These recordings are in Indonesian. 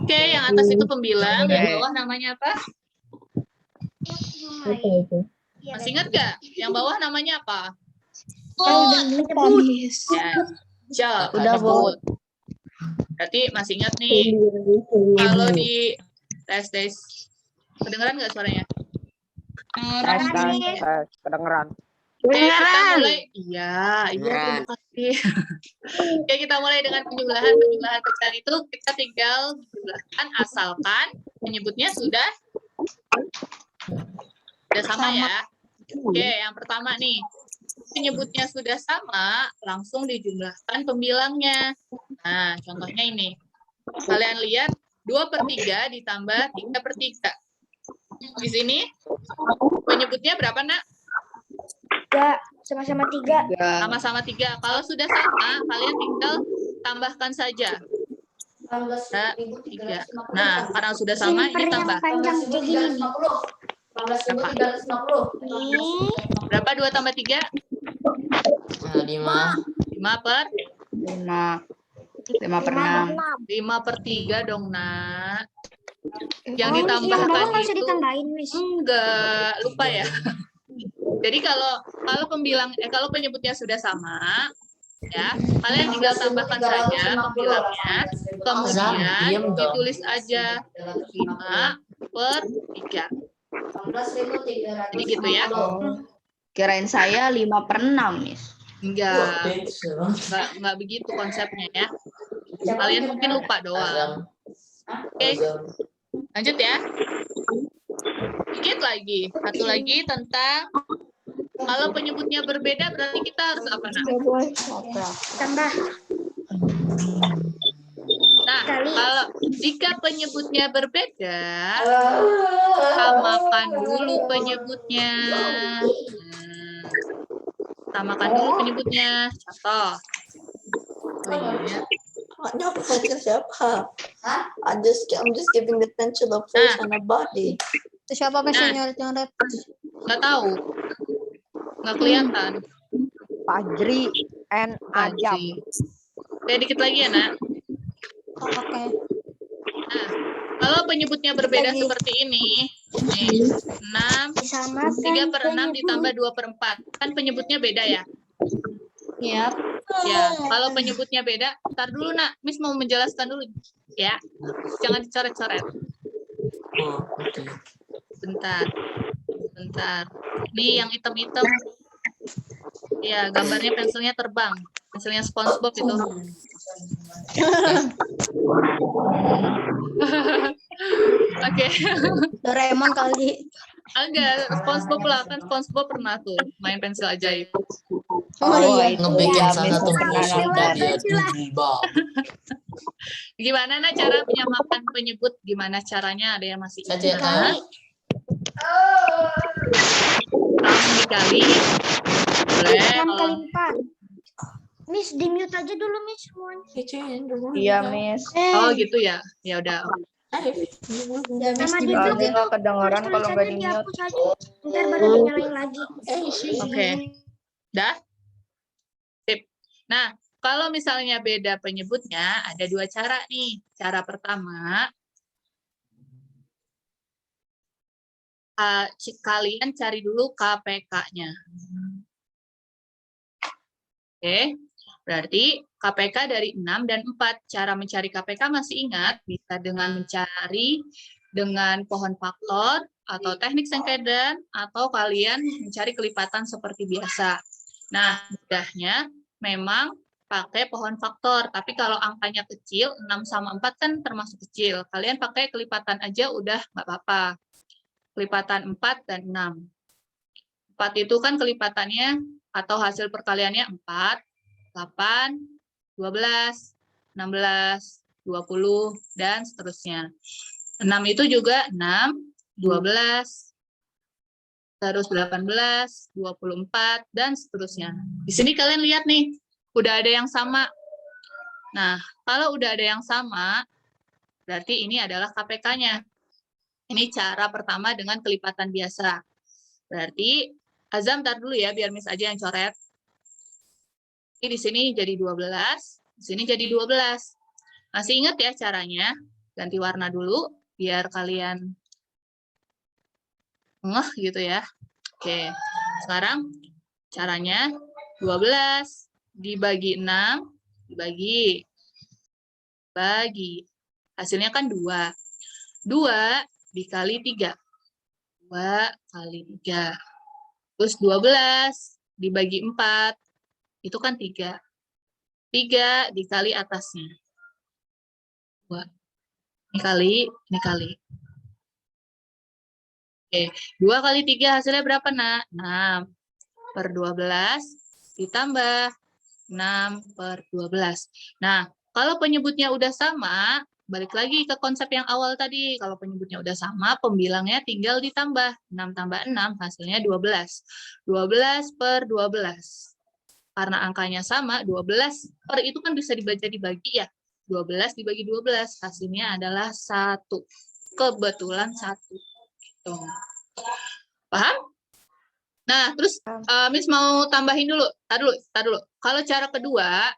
Oke, yang atas itu pembilang, yang bawah namanya apa? Masih ingat nggak? Yang bawah namanya apa? Ya, Udah, Bu. berarti masih ingat nih. Kalau di tes kedengeran nggak suaranya? Tes, kedengeran. Oke, kita mulai. Iya, terima kasih. Oke, kita mulai dengan penjumlahan. Penjumlahan pecahan itu kita tinggal menjumlahkan asalkan penyebutnya sudah sama ya. Oke, yang pertama nih. Penyebutnya sudah sama, langsung dijumlahkan pembilangnya. Nah, contohnya ini. Kalian lihat 2/3 ditambah 3/3. Di sini penyebutnya berapa, Nak? Sama-sama 3. Sama-sama 3. Kalau sudah sama, kalian tinggal tambahkan saja. 3. Nah, karena sudah sama, ini tambah. Panjang kayak gini nih. Berapa 2 tambah 3? 5. 5/6. 5/3 dong, Nak. Yang Yang ditambahkan bawah nggak usah itu ditambahin, Miss. enggak, lupa ya. Jadi kalau kalau penyebutnya sudah sama, ya, kalian tinggal tambahkan saja pembilangnya, kemudian ditulis aja 5/3. Jadi gitu ya. Kirain saya 5/6, Miss. Enggak begitu konsepnya ya. Kalian mungkin lupa doang. Oke, lanjut ya. Dikit lagi, satu lagi tentang kalau penyebutnya berbeda berarti kita harus apa, Nak? Tambah. Nah, kalau jika penyebutnya berbeda, samakan dulu penyebutnya. Samakan dulu penyebutnya. Contoh. Siapa? I'm just giving the pencil a face and a body. Siapa yang nyoret? Nggak tahu. Nggak kelihatan. Fajri and Ajam. Oke, dikit lagi ya, Nak. Oke. Nah, kalau penyebutnya berbeda seperti ini, nih, 3/6 ditambah 2/4. Kan penyebutnya beda ya? Ya. Ya, kalau penyebutnya beda, ntar dulu, Nak. Miss mau menjelaskan dulu. Ya, jangan dicoret-coret. Bentar. Nih, yang hitam-hitam. Ya, gambarnya pensilnya terbang. Pensilnya SpongeBob itu. Oke. Doraemon kali. Enggak, SpongeBob lah. Kan SpongeBob pernah tuh main pensil ajaib. Ngebikin salah satu musuh dia Gimana Nak cara menyamakan penyebut? Gimana caranya? Ada yang masih ingat? Langsung dikali. Boleh. 6 kali 4. Miss, di mute aja dulu, Miss. Iya, Miss. Oh gitu ya. Ya udah. Sama di Soalnya mute nggak kedengeran kalau nggak di mute. dihapus aja. Ntar baru dinyalain lagi. Oke. Dah? Sip. Nah, kalau misalnya beda penyebutnya, ada 2 cara nih. Cara pertama, kalian cari dulu KPK-nya. Oke, berarti KPK dari 6 dan 4. Cara mencari KPK masih ingat? Bisa dengan mencari dengan pohon faktor, atau teknik sengkedan, atau kalian mencari kelipatan seperti biasa. Nah, mudahnya memang pakai pohon faktor, tapi kalau angkanya kecil, 6 sama 4 kan termasuk kecil. Kalian pakai kelipatan aja udah nggak apa-apa. Kelipatan 4 dan 6. 4 itu kan kelipatannya atau hasil perkaliannya 4, 8, 12, 16, 20, dan seterusnya. 6 itu juga 6, 12, terus 18, 24, dan seterusnya. Di sini kalian lihat nih, udah ada yang sama. Nah, kalau udah ada yang sama, berarti ini adalah KPK-nya. Ini cara pertama dengan kelipatan biasa. Berarti, Azam, tar dulu ya, biar Miss aja yang coret. Ini di sini jadi 12, di sini jadi 12. Masih ingat ya caranya? Ganti warna dulu, biar kalian ngeh gitu ya. Oke, sekarang caranya 12 dibagi 6, dibagi. Hasilnya kan 2. 2 dikali 3. 2 kali 3. Terus 12 dibagi 4. Itu kan 3. 3 dikali atasnya. 2. Ini kali. Oke, 2 kali 3 hasilnya berapa, Nak? 6 per 12 ditambah 6 per 12. Nah, kalau penyebutnya udah sama, balik lagi ke konsep yang awal tadi. Kalau penyebutnya udah sama, pembilangnya tinggal ditambah. 6 tambah 6, hasilnya 12. 12 per 12. Karena angkanya sama, 12 per itu kan bisa dibaca dibagi ya. 12 dibagi 12, hasilnya adalah 1. Kebetulan 1. Gitu. Paham? Nah, terus Miss mau tambahin dulu. Tar dulu. Kalau cara kedua,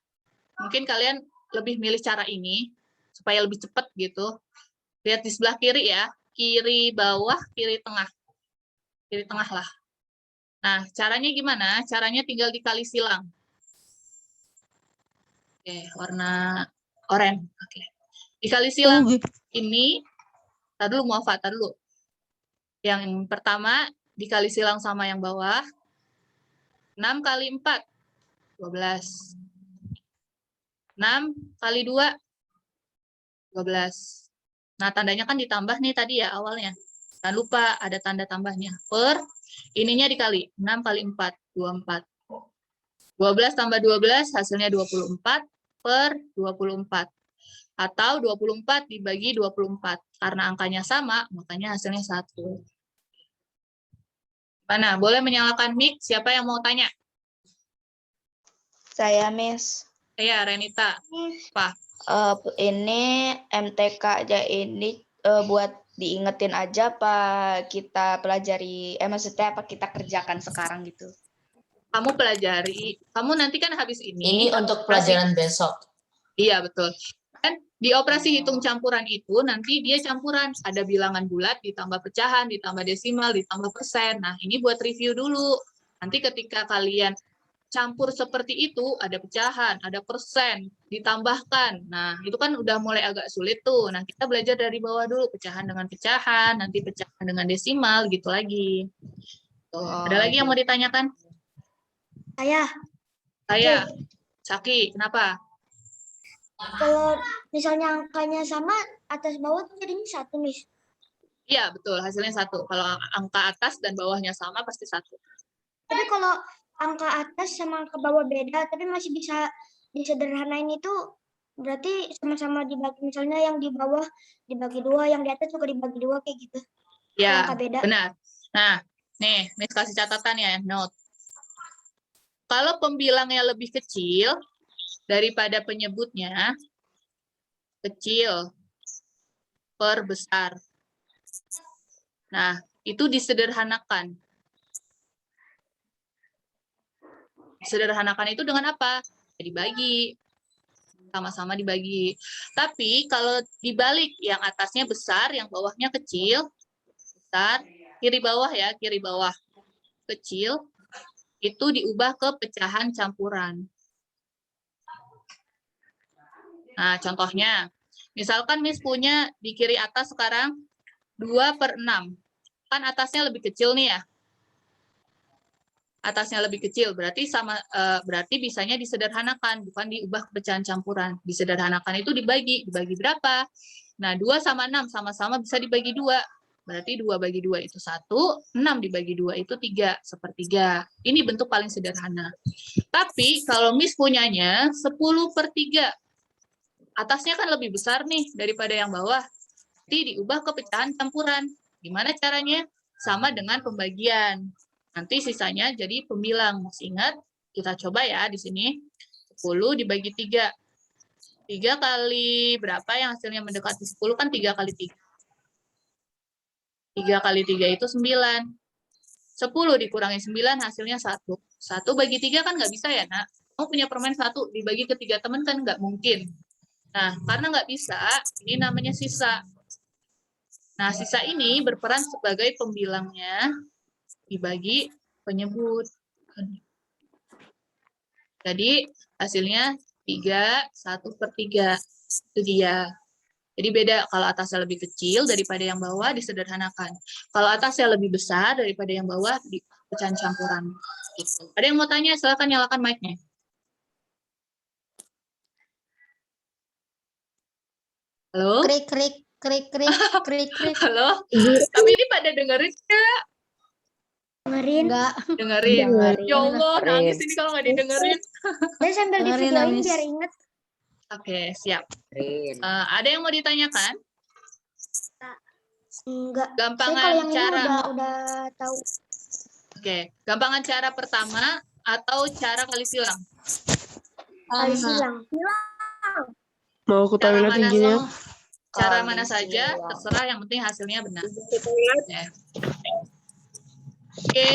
mungkin kalian lebih milih cara ini, supaya lebih cepat gitu. Lihat di sebelah kiri ya. Kiri bawah, kiri tengah. Kiri tengah lah. Nah, caranya gimana? Caranya tinggal dikali silang. Oke, warna oranye. Oke. Dikali silang. Ini, tar dulu, tar dulu. Yang pertama, dikali silang sama yang bawah. 6 kali 4, 12. 6 kali 2, 12. Nah, tandanya kan ditambah nih tadi ya awalnya. Jangan lupa ada tanda tambahnya. Per, ininya dikali. 6 kali 4, 24. 12 tambah 12, hasilnya 24 per 24. Atau 24 dibagi 24. Karena angkanya sama, makanya hasilnya 1. Mana? Boleh menyalakan mic? Siapa yang mau tanya? Saya, Miss. Ya, Renita. Apa? Ini MTK aja ini buat diingetin aja Pak, kita pelajari, maksudnya apa kita kerjakan sekarang gitu. Kamu pelajari. Kamu nanti kan habis Ini untuk pelajaran besok. Iya, betul. Kan di operasi hitung campuran itu nanti dia campuran. Ada bilangan bulat, ditambah pecahan, ditambah desimal, ditambah persen. Nah, ini buat review dulu. Nanti ketika kalian campur seperti itu, ada pecahan, ada persen, ditambahkan. Nah, itu kan udah mulai agak sulit tuh. Nah, kita belajar dari bawah dulu. Pecahan dengan pecahan, nanti pecahan dengan desimal, gitu lagi. Tuh. Ada lagi yang mau ditanyakan? Saya. Saki, kenapa? Kalau misalnya angkanya sama, atas bawah tuh jadinya 1, Miss. Iya, betul. Hasilnya 1. Kalau angka atas dan bawahnya sama, pasti 1. Tapi kalau angka atas sama angka bawah beda, tapi masih bisa disederhanain itu, berarti sama-sama dibagi. Misalnya yang di bawah dibagi 2, yang di atas juga dibagi 2, kayak gitu. Ya, Angka beda. benar. Nah, nih, Miss kasih catatan ya, note. Kalau pembilangnya lebih kecil daripada penyebutnya, kecil per besar. Nah, itu disederhanakan. Disederhanakan itu dengan apa? Ya, dibagi. Sama-sama dibagi. Tapi kalau dibalik, yang atasnya besar, yang bawahnya kecil, besar, kiri bawah ya, kiri bawah kecil, itu diubah ke pecahan campuran. Nah, contohnya, misalkan Miss punya di kiri atas sekarang 2/6. Kan atasnya lebih kecil nih ya. Atasnya lebih kecil, berarti berarti bisanya disederhanakan, bukan diubah ke pecahan campuran. Disederhanakan itu dibagi berapa? Nah, 2 sama 6 sama-sama bisa dibagi 2. Berarti 2 bagi 2 itu 1, 6 dibagi 2 itu 3, sepertiga. Ini bentuk paling sederhana. Tapi kalau Miss punyanya 10/3. Atasnya kan lebih besar nih daripada yang bawah. Nanti diubah ke pecahan campuran. Gimana caranya? Sama dengan pembagian. Nanti sisanya jadi pembilang. Masih ingat? Kita coba ya di sini. 10 dibagi 3. 3 kali berapa yang hasilnya mendekati 10? Kan 3 kali 3. 3 kali 3 itu 9. 10 dikurangi 9 hasilnya 1. 1 bagi 3 kan nggak bisa ya, Nak? Kamu punya permen 1 dibagi ke 3 teman kan nggak mungkin. Nah, karena nggak bisa, ini namanya sisa. Nah, sisa ini berperan sebagai pembilangnya dibagi penyebut. Jadi, hasilnya 3, 1/3. Itu dia. Jadi beda, kalau atasnya lebih kecil daripada yang bawah disederhanakan. Kalau atasnya lebih besar daripada yang bawah di pecahan campuran. Gitu. Ada yang mau tanya? Silakan nyalakan mic-nya. Halo? Krik krik krik krik krik krik. Halo? Tapi ini pada dengerin nggak? Dengerin. Enggak. Dengerin. Dengerin. Ya Allah, nangis ini kalau nggak didengerin. Dan sambil Dengerin, divideoin nangis. biar inget. Oke, siap. Ada yang mau ditanyakan? Enggak. Saya Gampangan kalau yang cara. ini udah tahu. Oke, gampangan cara pertama atau cara kali silang? Kali silang. Mau ke Cara toilet mana, izin ya? cara Kali mana saja, silang. terserah, yang penting hasilnya benar. Oke.